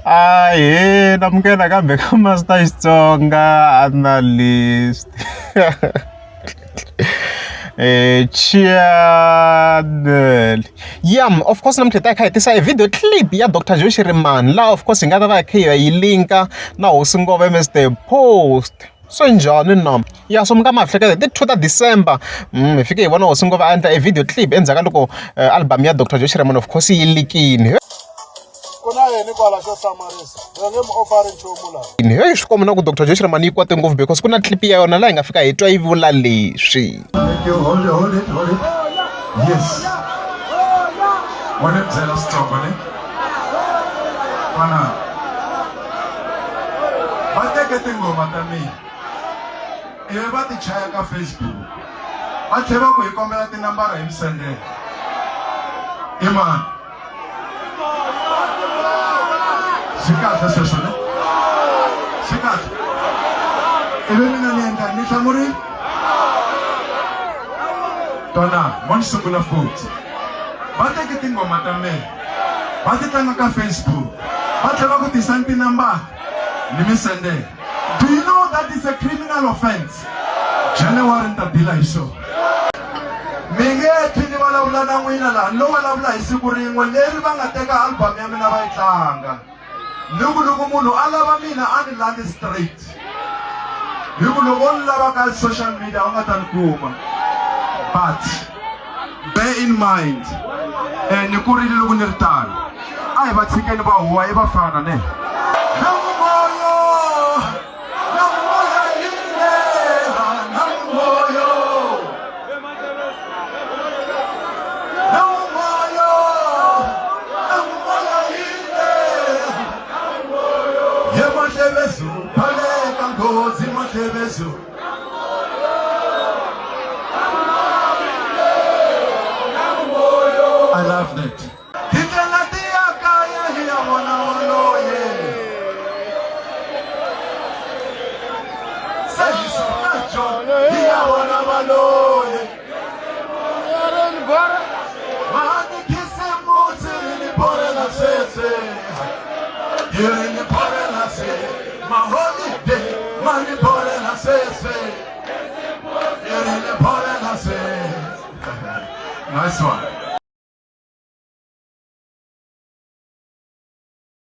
Ahee, namukela kambe ka Master Xitsonga analyst. Channel. Yeah, of course namuntlha ta kha hi tisa video clip ya Dr. Joe Shirimani la of course hi nga ta va kha hi linka na hosi ngoma Mr. Post. So njhani na ya so mi nga mahleketa ti 2 ta December hi fike hi vona hosi ngoma a endla video clip endzhaku loko album ya Dr. Joe Shirimani of course yi likini. Hey, swi komba na ku Dr. Joe Shirimani yi kwate ngopfu because ku na clip ya yona laha hi nga fika hi twa yi vula leswi. Hold it. Yes. When it tell us stop on it. Pana. Bate ke tingoma ta mina. Ibe va ti chaya ka Facebook. Va tlhela ku hi kombela tinambara hi msendela. Iman. Sikata sweswo ne? Sikata. Ibe mina ni endla ni hlamuri. Dona, mo ni sungula futhi. Va teke tingoma ta mina. Va ti tlanga ka Facebook. Va tlhela ku tisa tinambara ni mi sendela. Do you know that is a criminal offense? January nta dila hi so. Mingethi ni vulavula na n'wina laha no vulavula hi siku rin'we leri va nga teka album ya mina va yi tlanga. Loko munhu a lava mina a ni landi straight. Loko ni lava ka social media u nga ta ni kuma. But bear in mind, ni kurile loko ni ri tano. A hi va tshikeni va huwa hi vafana ne. I love that. Nice one.